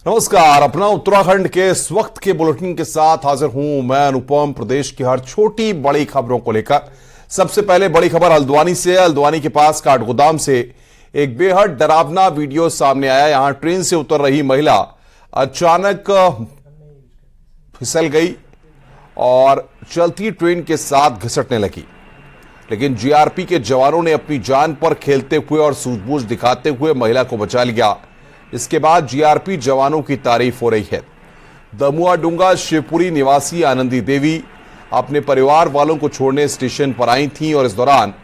नमस्कार। अपना उत्तराखंड के इस वक्त के बुलेटिन के साथ हाजिर हूं मैं अनुपम। प्रदेश की हर छोटी बड़ी खबरों को लेकर सबसे पहले बड़ी खबर हल्द्वानी से। हल्द्वानी के पास काठगोदाम से एक बेहद डरावना वीडियो सामने आया। यहां ट्रेन से उतर रही महिला अचानक फिसल गई और चलती ट्रेन के साथ घिसटने लगी, लेकिन जीआरपी के जवानों ने अपनी जान पर खेलते हुए और सूझबूझ दिखाते हुए महिला को बचा लिया। इसके बाद जीआरपी जवानों की तारीफ हो रही है। दमुआडुंगा शिवपुरी निवासी आनंदी देवी अपने परिवार वालों को छोड़ने स्टेशन पर आई थीं और इस दौरान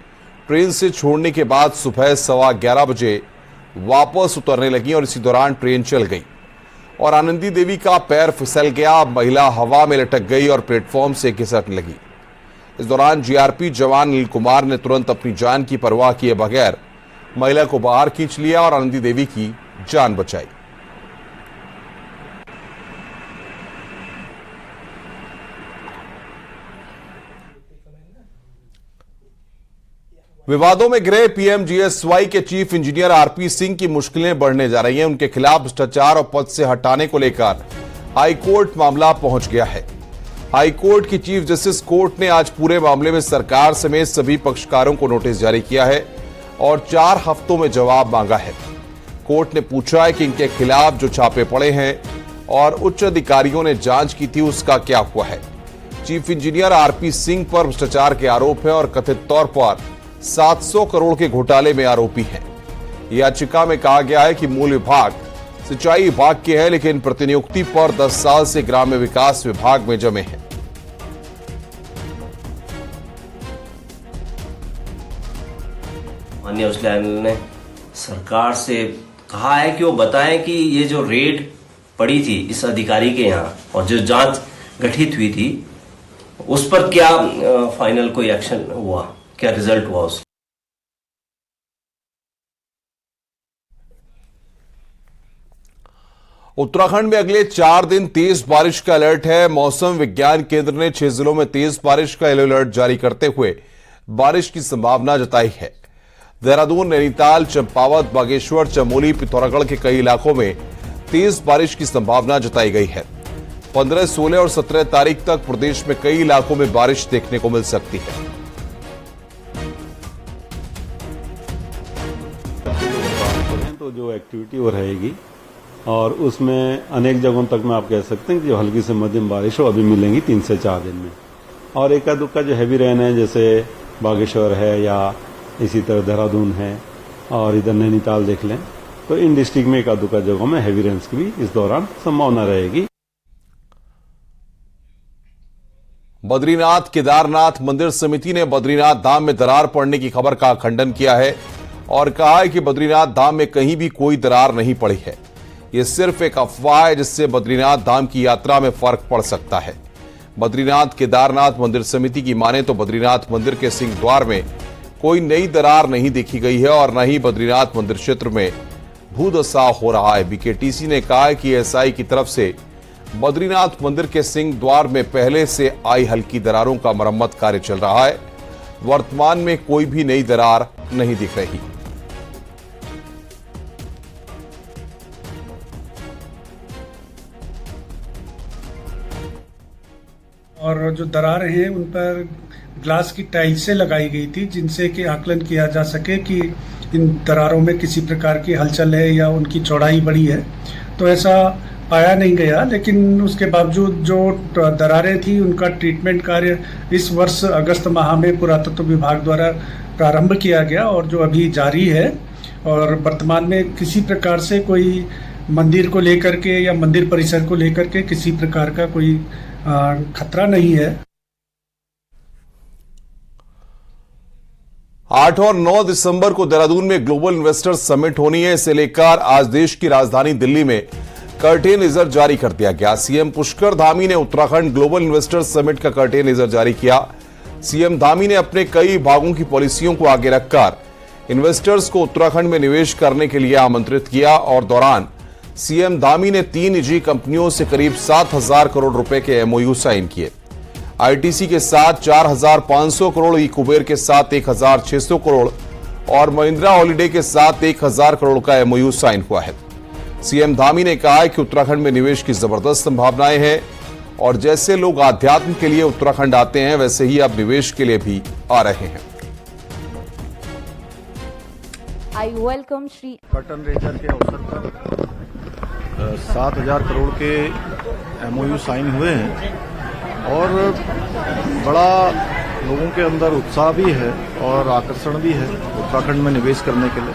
ट्रेन से छोड़ने के बाद सुबह 11:15 बजे वापस उतरने लगी और इसी दौरान ट्रेन चल गई और आनंदी देवी का पैर फिसल गया। महिला हवा में लटक गई और प्लेटफॉर्म से घिसटने लगी। इस दौरान जीआरपी जवान अनिल कुमार ने तुरंत अपनी जान की परवाह किए बगैर महिला को बाहर खींच लिया और आनंदी देवी की जान बचाई। विवादों में घिरे पीएमजीएसवाई के चीफ इंजीनियर आरपी सिंह की मुश्किलें बढ़ने जा रही हैं। उनके खिलाफ भ्रष्टाचार और पद से हटाने को लेकर हाईकोर्ट मामला पहुंच गया है। हाईकोर्ट की चीफ जस्टिस कोर्ट ने आज पूरे मामले में सरकार समेत सभी पक्षकारों को नोटिस जारी किया है और 4 हफ्तों में जवाब मांगा है। कोर्ट ने पूछा है कि इनके खिलाफ जो छापे पड़े हैं और उच्च अधिकारियों ने जांच की थी उसका क्या हुआ है। चीफ इंजीनियर आरपी सिंह पर भ्रष्टाचार के आरोप है और कथित तौर पर 700 करोड़ के घोटाले में आरोपी हैं। याचिका में कहा गया है कि मूल विभाग सिंचाई विभाग के है, लेकिन प्रतिनियुक्ति पर 10 साल से ग्राम्य विकास विभाग में जमे हैं। माननीय उच्च न्यायालय ने सरकार से कहा है कि वो बताएं कि ये जो रेड पड़ी थी इस अधिकारी के यहाँ और जो जांच गठित हुई थी उस पर क्या फाइनल कोई एक्शन हुआ, क्या रिजल्ट हुआ उसका। उत्तराखंड में अगले 4 दिन तेज बारिश का अलर्ट है। मौसम विज्ञान केंद्र ने 6 जिलों में तेज बारिश का येलो अलर्ट जारी करते हुए बारिश की संभावना जताई है। देहरादून, नैनीताल, चंपावत, बागेश्वर, चमोली, पिथौरागढ़ के कई इलाकों में तेज बारिश की संभावना जताई गई है। 15, 16 और 17 तारीख तक प्रदेश में कई इलाकों में बारिश देखने को मिल सकती है। तो जो एक्टिविटी वो रहेगी और उसमें अनेक जगहों तक में आप कह सकते हैं कि जो हल्की से मध्यम बारिश हो अभी मिलेंगी 3 से 4 दिन में। और एका दुक्का जो हैवी रेन है जैसे बागेश्वर है या इसी तरह देहरादून है और इधर नैनीताल देख लें, तो इन डिस्ट्रिक्ट में एका दुक्का जगहों में हैवी रेन्स की भी इस दौरान संभावना रहेगी। बद्रीनाथ केदारनाथ मंदिर समिति ने बद्रीनाथ धाम में दरार पड़ने की खबर का खंडन किया है और कहा है कि बद्रीनाथ धाम में कहीं भी कोई दरार नहीं पड़ी है। यह सिर्फ एक अफवाह है जिससे बद्रीनाथ धाम की यात्रा में फर्क पड़ सकता है। बद्रीनाथ केदारनाथ मंदिर समिति की माने तो बद्रीनाथ मंदिर के सिंह द्वार में कोई नई दरार नहीं देखी गई है और न ही बद्रीनाथ मंदिर क्षेत्र में भूधसाव हो रहा है। बीकेटीसी ने कहा है कि एसआई की तरफ से बद्रीनाथ मंदिर के सिंह द्वार में पहले से आई हल्की दरारों का मरम्मत कार्य चल रहा है। वर्तमान में कोई भी नई दरार नहीं दिख रही। और जो दरारें हैं उन पर ग्लास की टाइल्सें लगाई गई थी जिनसे कि आकलन किया जा सके कि इन दरारों में किसी प्रकार की हलचल है या उनकी चौड़ाई बड़ी है। तो ऐसा पाया नहीं गया, लेकिन उसके बावजूद जो दरारें थी उनका ट्रीटमेंट कार्य इस वर्ष अगस्त माह में पुरातत्व विभाग द्वारा प्रारंभ किया गया और जो अभी जारी है। और वर्तमान में किसी प्रकार से कोई मंदिर को लेकर के या मंदिर परिसर को लेकर के किसी प्रकार का कोई खतरा नहीं है। 8 और 9 दिसंबर को देहरादून में ग्लोबल इन्वेस्टर्स समिट होनी है। इसे लेकर आज देश की राजधानी दिल्ली में कर्टेन जारी कर दिया गया। सीएम पुष्कर धामी ने उत्तराखंड ग्लोबल इन्वेस्टर्स समिट का कर्टेन जारी किया। सीएम धामी ने अपने कई भागों की पॉलिसियों को आगे रखकर इन्वेस्टर्स को उत्तराखंड में निवेश करने के लिए आमंत्रित किया और दौरान सीएम धामी ने 3 निजी कंपनियों से करीब 7,000 करोड़ रुपए के एमओयू साइन किए। आईटीसी के साथ 4,500 करोड़, ई कुबेर के साथ 1,600 करोड़ और महिंद्रा हॉलिडे के साथ 1,000 करोड़ का एमओयू साइन हुआ है। सीएम धामी ने कहा है कि उत्तराखंड में निवेश की जबरदस्त संभावनाएं हैं और जैसे लोग आध्यात्म के लिए उत्तराखंड आते हैं वैसे ही अब निवेश के लिए भी आ रहे हैं। I welcome Shri curtain raiser के अवसर पर 7,000 करोड़ के MOU साइन हुए हैं और बड़ा लोगों के अंदर उत्साह भी है और आकर्षण भी है उत्तराखंड में निवेश करने के लिए।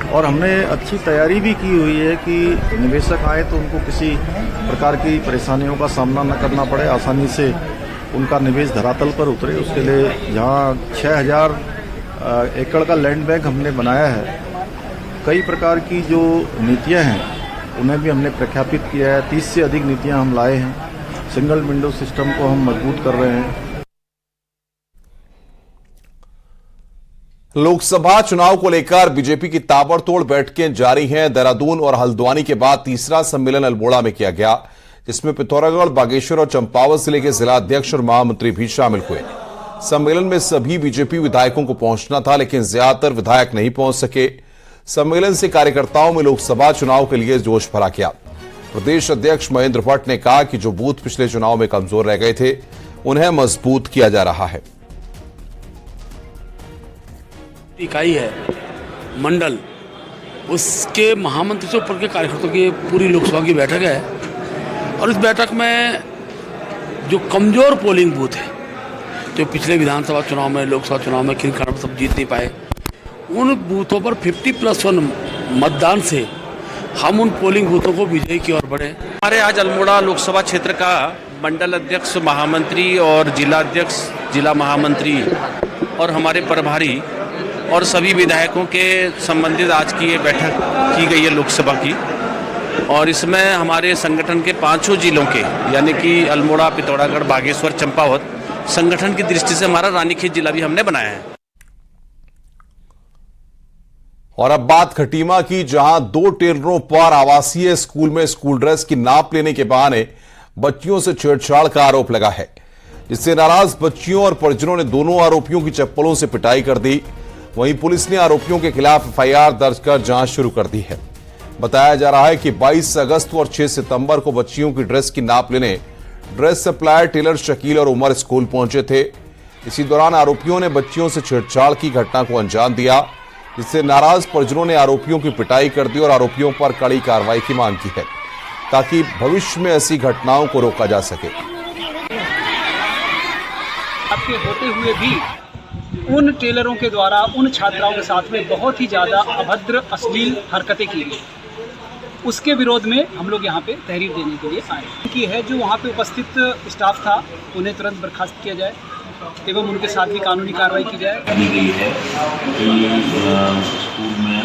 और हमने अच्छी तैयारी भी की हुई है कि निवेशक आए तो उनको किसी प्रकार की परेशानियों का सामना न करना पड़े, आसानी से उनका निवेश धरातल पर उतरे। उसके लिए जहां 6,000 एकड़ का लैंड बैंक हमने बनाया है, कई प्रकार की जो नीतियां हैं उन्हें भी हमने प्रख्यापित किया है। 30 से अधिक नीतियां हम लाए हैं। सिंगल विंडो सिस्टम को हम मजबूत कर रहे हैं। लोकसभा चुनाव को लेकर बीजेपी की ताबड़तोड़ बैठकें जारी हैं। देहरादून और हल्द्वानी के बाद तीसरा सम्मेलन अल्मोड़ा में किया गया, जिसमें पिथौरागढ़, बागेश्वर और चंपावत जिले के जिला अध्यक्ष और महामंत्री भी शामिल हुए। सम्मेलन में सभी बीजेपी विधायकों को पहुंचना था, लेकिन ज्यादातर विधायक नहीं पहुंच सके। सम्मेलन से कार्यकर्ताओं में लोकसभा चुनाव के लिए जोश भरा गया। प्रदेश अध्यक्ष महेंद्र भट्ट ने कहा कि जो बूथ पिछले चुनाव में कमजोर रह गए थे उन्हें मजबूत किया जा रहा है। इकाई है मंडल, उसके महामंत्री से ऊपर के कार्यकर्ताओं की पूरी लोकसभा की बैठक है और इस बैठक में जो कमजोर पोलिंग बूथ है, जो पिछले विधानसभा चुनाव में, लोकसभा चुनाव में किन कारण सब जीत नहीं पाए, उन बूथों पर 50+1 मतदान से हम उन पोलिंग बूथों को विजयी की ओर बढ़े। हमारे आज अल्मोड़ा लोकसभा क्षेत्र का मंडल अध्यक्ष, महामंत्री और जिला अध्यक्ष, जिला महामंत्री और हमारे प्रभारी और सभी विधायकों के संबंधित आज की ये बैठक की गई है लोकसभा की। और इसमें हमारे संगठन के 5 जिलों के यानी कि अल्मोड़ा, पिथौरागढ़, बागेश्वर, चंपावत संगठन की दृष्टि से हमारा रानीखेत जिला भी हमने बनाया है। और अब बात खटीमा की, जहां 2 टेलरों पर आवासीय स्कूल में स्कूल ड्रेस की नाप लेने के बहाने बच्चियों से छेड़छाड़ का आरोप लगा है, जिससे नाराज बच्चियों और परिजनों ने दोनों आरोपियों की चप्पलों से पिटाई कर दी। वहीं पुलिस ने आरोपियों के खिलाफ FIR दर्ज कर जांच शुरू कर दी है। बताया जा रहा है कि 22 अगस्त और 6 सितंबर को बच्चियों की ड्रेस की नाप लेने ड्रेस सप्लायर टेलर शकील और उमर स्कूल पहुंचे थे। इसी दौरान आरोपियों ने बच्चियों से छेड़छाड़ की घटना को अंजाम दिया, जिससे नाराज परिजनों ने आरोपियों की पिटाई कर दी और आरोपियों पर कड़ी कार्रवाई की मांग की है, ताकि भविष्य में ऐसी घटनाओं को रोका जा सके। आपके होते हुए भी उन टेलरों के द्वारा उन छात्राओं के साथ में बहुत ही ज़्यादा अभद्र, अश्लील हरकतें की गई। उसके विरोध में हम लोग यहाँ पे तहरीर देने के लिए आए कि है जो वहाँ पे उपस्थित स्टाफ था उन्हें तुरंत बर्खास्त किया जाए एवं उनके साथ भी कानूनी कार्रवाई की जाए। की गई है कि स्कूल में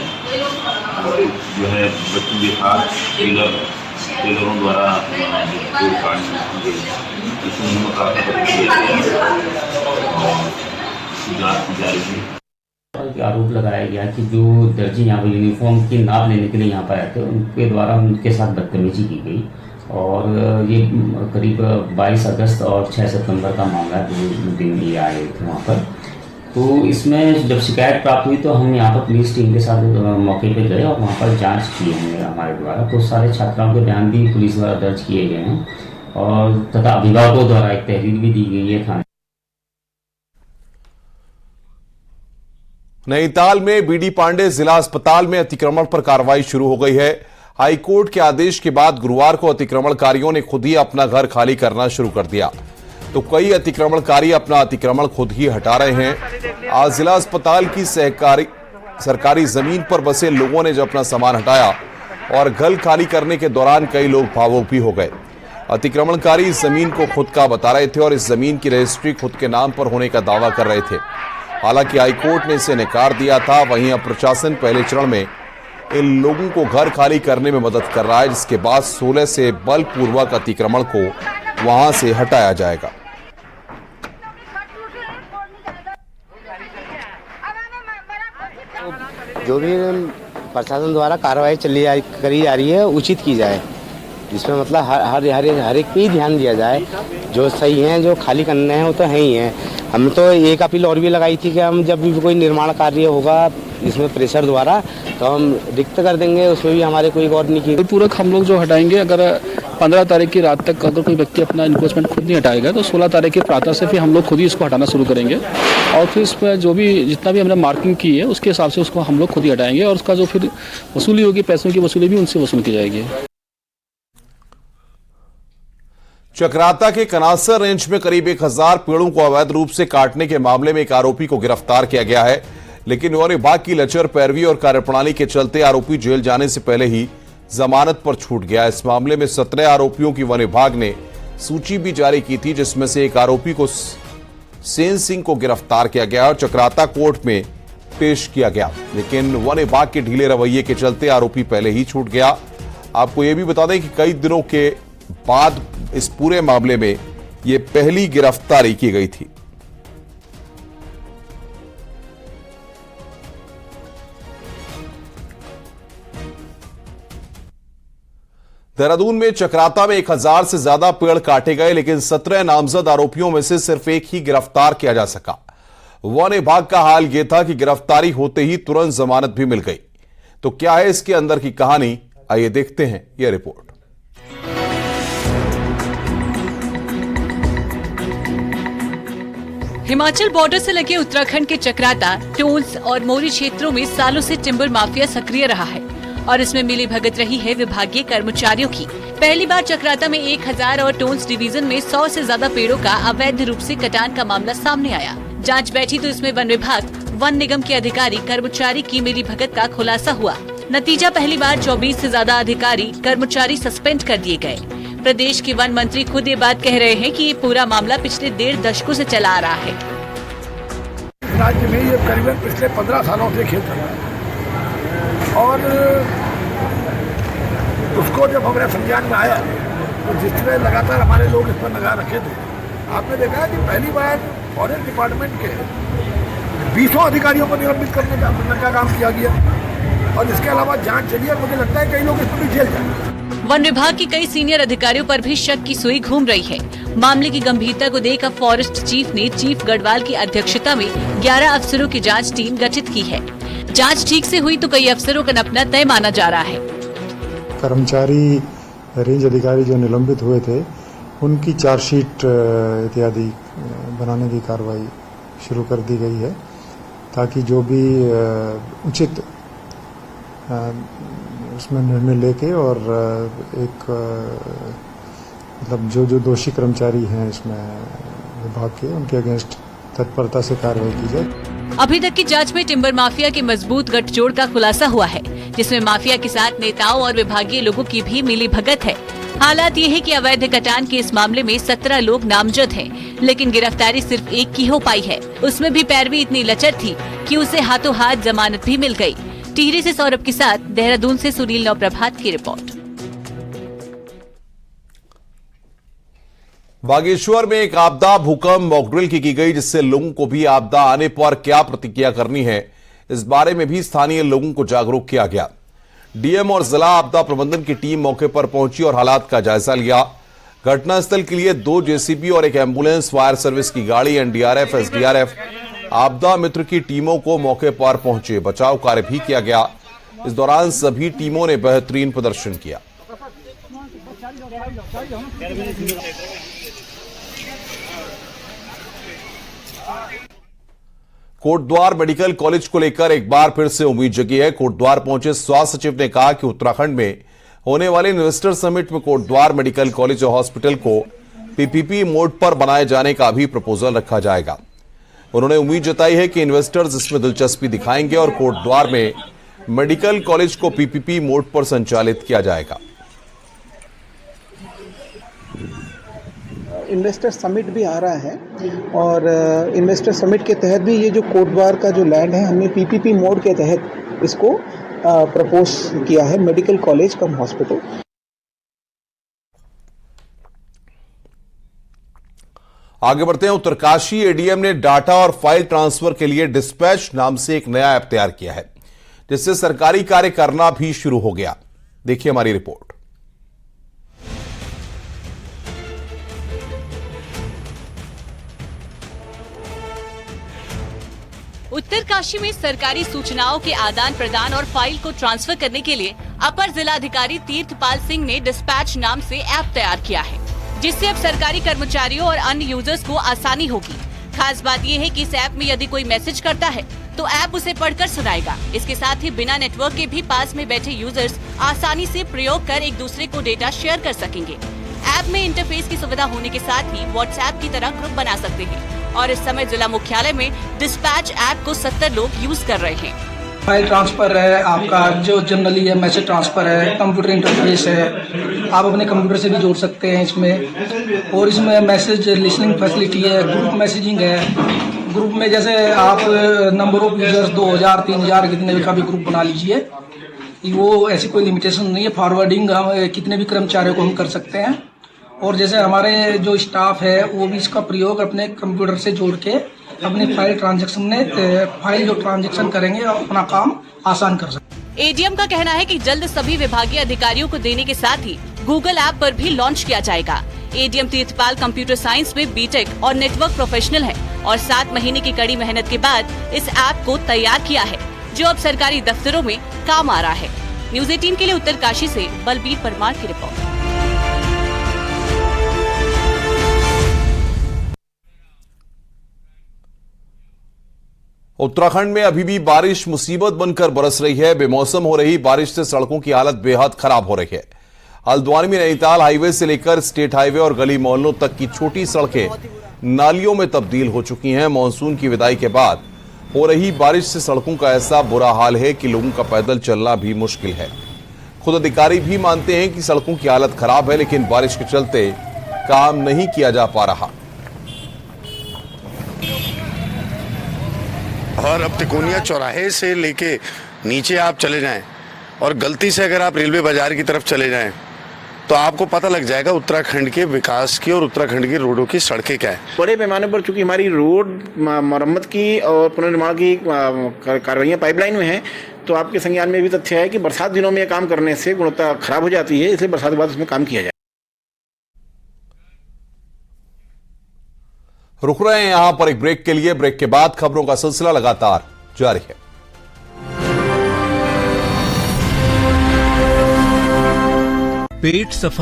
जो है बच्चों के साथ टेलरों द्वारा आरोप लगाया गया कि जो दर्जी यहाँ पर यूनिफॉर्म की नाप लेने के लिए यहाँ पर आए थे उनके द्वारा उनके साथ बदतमीजी की गई। और ये करीब 22 अगस्त और 6 सितंबर का मामला है, 2 दिन ये आए थे वहाँ पर। तो इसमें जब शिकायत प्राप्त हुई तो हम यहाँ पर पुलिस टीम के साथ मौके पे गए और वहाँ पर जांच की हमने हमारे द्वारा। तो सारे छात्राओं के बयान भी पुलिस द्वारा दर्ज किए गए हैं और तथा अभिभावकों द्वारा एक तहरीर भी दी गई है थाने। नैनीताल में बीडी पांडे जिला अस्पताल में अतिक्रमण पर कार्रवाई शुरू हो गई है। हाईकोर्ट के आदेश के बाद गुरुवार को अतिक्रमणकारियों ने खुद ही अपना घर खाली करना शुरू कर दिया, तो कई अतिक्रमणकारी अपना अतिक्रमण खुद ही हटा रहे हैं। आज जिला अस्पताल की सरकारी जमीन पर बसे लोगों ने जब अपना सामान हटाया और घर खाली करने के दौरान कई लोग भावुक भी हो गए। अतिक्रमणकारी इस जमीन को खुद का बता रहे थे और इस जमीन की रजिस्ट्री खुद के नाम पर होने का दावा कर रहे थे। हालांकि हाईकोर्ट ने इसे नकार दिया था। वहीं अब प्रशासन पहले चरण में इन लोगों को घर खाली करने में मदद कर रहा है, जिसके बाद 16 से बलपूर्वक अतिक्रमण को वहां से हटाया जाएगा। जो भी प्रशासन द्वारा कार्रवाई करी जा रही है उचित की जाए, जिसमें मतलब हर एक पे ही ध्यान दिया जाए। जो सही हैं, जो खाली करने हैं वो तो है ही हैं। हम तो एक अपील और भी लगाई थी कि हम जब भी कोई निर्माण कार्य होगा इसमें प्रेशर द्वारा, तो हम रिक्त कर देंगे, उसमें भी हमारे कोई गौर नहीं की। पूरक हम लोग जो हटाएंगे, अगर 15 तारीख की रात तक अगर कोई व्यक्ति अपना इन्क्रोचमेंट खुद नहीं हटाएगा तो 16 तारीख की प्रातः से फिर हम लोग खुद ही इसको हटाना शुरू करेंगे और फिर इसमें जो भी जितना भी हमने मार्किंग की है उसके हिसाब से उसको हम लोग खुद ही हटाएंगे और उसका जो फिर वसूली होगी, पैसों की वसूली भी उनसे वसूल की जाएगी। चक्राता के कनासर रेंज में करीब 1000 पेड़ों को अवैध रूप से काटने के मामले में एक आरोपी को गिरफ्तार किया गया है, लेकिन वन विभाग की लचर पैरवी और कार्यप्रणाली के चलते आरोपी जेल जाने से पहले ही जमानत पर छूट गया। इस मामले में 17 आरोपियों की वन विभाग ने सूची भी जारी की थी, जिसमें से एक आरोपी को सेन सिंह को गिरफ्तार किया गया और चक्राता कोर्ट में पेश किया गया, लेकिन वन विभाग के ढीले रवैये के चलते आरोपी पहले ही छूट गया। आपको यह भी बता दें कि कई दिनों के बाद इस पूरे मामले में यह पहली गिरफ्तारी की गई थी। देहरादून में चक्राता में 1000 से ज्यादा पेड़ काटे गए, लेकिन 17 नामजद आरोपियों में से सिर्फ एक ही गिरफ्तार किया जा सका। वन विभाग का हाल यह था कि गिरफ्तारी होते ही तुरंत जमानत भी मिल गई। तो क्या है इसके अंदर की कहानी, आइए देखते हैं यह रिपोर्ट। हिमाचल बॉर्डर से लगे उत्तराखंड के चक्राता, टोंस और मोरी क्षेत्रों में सालों से टिम्बर माफिया सक्रिय रहा है और इसमें मिली भगत रही है विभागीय कर्मचारियों की। पहली बार चक्राता में 1000 और टोंस डिवीजन में 100 से ज्यादा पेड़ों का अवैध रूप से कटान का मामला सामने आया। जांच बैठी तो इसमें वन विभाग, वन निगम के अधिकारी कर्मचारी की मिली भगत का खुलासा हुआ। नतीजा, पहली बार 24 से ज्यादा अधिकारी कर्मचारी सस्पेंड कर दिए गए। प्रदेश के वन मंत्री खुद ये बात कह रहे हैं कि ये पूरा मामला पिछले 1.5 दशकों से चला आ रहा है। राज्य में ये करीबन पिछले 15 सालों से खेल रहा है और उसको जब हमारे संज्ञान में आया तो जिस तरह लगातार हमारे लोग इस पर लगा रखे थे, आपने देखा कि पहली बार फॉरेस्ट डिपार्टमेंट के 20 अधिकारियों को निलंबित करने का काम किया गया और इसके अलावा जांच चली और मुझे लगता है कई लोग इस पर भी जेल जाएंगे। वन विभाग के कई सीनियर अधिकारियों पर भी शक की सुई घूम रही है। मामले की गंभीरता को देख अब फॉरेस्ट चीफ ने चीफ गढ़वाल की अध्यक्षता में 11 अफसरों की जांच टीम गठित की है। जांच ठीक से हुई तो कई अफसरों का नपना तय माना जा रहा है। कर्मचारी, रेंज अधिकारी जो निलंबित हुए थे, उनकी चार्जशीट इत्यादि बनाने की कार्रवाई शुरू कर दी गई है ताकि जो भी उचित उसमें निर्णय लेके और एक मतलब जो दोषी कर्मचारी हैं इसमें विभाग के, उनके अगेंस्ट तत्परता से कार्रवाई की जाए। अभी तक की जांच में टिम्बर माफिया के मजबूत गठजोड़ का खुलासा हुआ है, जिसमें माफिया के साथ नेताओं और विभागीय लोगों की भी मिली भगत है। हालात ये है कि अवैध कटान के इस मामले में 17 लोग नामजद हैं, लेकिन गिरफ्तारी सिर्फ एक की हो पाई है। उसमें भी पैरवी इतनी लचर थी कि उसे हाथों हाथ जमानत भी मिल गई। टिहरी से सौरभ के साथ देहरादून से सुनील नवप्रभात की रिपोर्ट। बागेश्वर में एक आपदा भूकंप मॉकड्रिल की गई, जिससे लोगों को भी आपदा आने पर क्या प्रतिक्रिया करनी है, इस बारे में भी स्थानीय लोगों को जागरूक किया गया। डीएम और जिला आपदा प्रबंधन की टीम मौके पर पहुंची और हालात का जायजा लिया। घटनास्थल के लिए 2 जेसीबी और एक एम्बुलेंस, फायर सर्विस की गाड़ी, एनडीआरएफ, एसडीआरएफ, आपदा मित्र की टीमों को मौके पर पहुंचे। बचाव कार्य भी किया गया। इस दौरान सभी टीमों ने बेहतरीन प्रदर्शन किया। कोटद्वार मेडिकल कॉलेज को लेकर एक बार फिर से उम्मीद जगी है। कोटद्वार पहुंचे स्वास्थ्य सचिव ने कहा कि उत्तराखंड में होने वाले इन्वेस्टर समिट में कोटद्वार मेडिकल कॉलेज और हॉस्पिटल को पीपीपी मोड पर बनाए जाने का भी प्रपोजल रखा जाएगा। उन्होंने उम्मीद जताई है कि इन्वेस्टर्स इसमें दिलचस्पी दिखाएंगे और कोटद्वार में मेडिकल कॉलेज को पीपीपी मोड पर संचालित किया जाएगा। इन्वेस्टर समिट भी आ रहा है और इन्वेस्टर समिट के तहत भी ये जो कोटद्वार का जो लैंड है, हमने पीपीपी मोड के तहत इसको प्रपोज किया है, मेडिकल कॉलेज कम हॉस्पिटल। आगे बढ़ते हैं। उत्तरकाशी एडीएम ने डाटा और फाइल ट्रांसफर के लिए डिस्पैच नाम से एक नया ऐप तैयार किया है, जिससे सरकारी कार्य करना भी शुरू हो गया। देखिए हमारी रिपोर्ट। उत्तरकाशी में सरकारी सूचनाओं के आदान प्रदान और फाइल को ट्रांसफर करने के लिए अपर जिलाधिकारी तीर्थपाल सिंह ने डिस्पैच नाम से ऐप तैयार किया है, जिससे अब सरकारी कर्मचारियों और अन्य यूजर्स को आसानी होगी। खास बात यह है कि इस ऐप में यदि कोई मैसेज करता है तो ऐप उसे पढ़कर सुनाएगा। इसके साथ ही बिना नेटवर्क के भी पास में बैठे यूजर्स आसानी से प्रयोग कर एक दूसरे को डेटा शेयर कर सकेंगे। ऐप में इंटरफेस की सुविधा होने के साथ ही व्हाट्सएप की तरह ग्रुप बना सकते हैं और इस समय जिला मुख्यालय में डिस्पैच ऐप को 70 लोग यूज कर रहे हैं। फाइल ट्रांसफर है, आपका जो जनरली है मैसेज ट्रांसफर है, कंप्यूटर इंटरफेस है, आप अपने कंप्यूटर से भी जोड़ सकते हैं इसमें। और इसमें मैसेज लिसनिंग फैसिलिटी है, ग्रुप मैसेजिंग है। ग्रुप में जैसे आप नंबर ऑफ यूजर्स 2000 3000 कितने का भी ग्रुप बना लीजिए, वो ऐसी कोई लिमिटेशन नहीं है। फॉरवर्डिंग हम कितने भी कर्मचारियों को हम कर सकते हैं। और जैसे हमारे जो स्टाफ है वो भी इसका प्रयोग अपने कंप्यूटर से जोड़ के अपनी फाइल जो ट्रांजैक्शन करेंगे अपना काम आसान कर सकते। एडीएम का कहना है कि जल्द सभी विभागीय अधिकारियों को देने के साथ ही गूगल ऐप पर भी लॉन्च किया जाएगा। एडीएम तीर्थपाल कंप्यूटर साइंस में बीटेक और नेटवर्क प्रोफेशनल है और 7 महीने की कड़ी मेहनत के बाद इस ऐप को तैयार किया है, जो अब सरकारी दफ्तरों में काम आ रहा है। न्यूज 18 के लिए उत्तरकाशी से बलबीर परमार की रिपोर्ट। उत्तराखंड में अभी भी बारिश मुसीबत बनकर बरस रही है। बेमौसम हो रही बारिश से सड़कों की हालत बेहद खराब हो रही है। हल्द्वानी में नैनीताल हाईवे से लेकर स्टेट हाईवे और गली मोहल्लों तक की छोटी सड़कें नालियों में तब्दील हो चुकी हैं। मानसून की विदाई के बाद हो रही बारिश से सड़कों का ऐसा बुरा हाल है कि लोगों का पैदल चलना भी मुश्किल है। खुद अधिकारी भी मानते हैं कि सड़कों की हालत खराब है, लेकिन बारिश के चलते काम नहीं किया जा पा रहा। और अब तिकोनिया चौराहे से लेके नीचे आप चले जाएं और गलती से अगर आप रेलवे बाजार की तरफ चले जाएं तो आपको पता लग जाएगा उत्तराखंड के विकास की और उत्तराखंड की रोडों की सड़कें क्या है। बड़े पैमाने पर चूंकि हमारी रोड मरम्मत की और पुनर्निर्माण की कार्रवाइयाँ पाइपलाइन में हैं, तो आपके संज्ञान में भी तथ्य है कि बरसात दिनों में काम करने से गुणवत्ता खराब हो जाती है, इसलिए बरसात के बाद उसमें काम किया जाए। रुक रहे हैं यहां पर एक ब्रेक के लिए। ब्रेक के बाद खबरों का सिलसिला लगातार जारी है। पेट सफा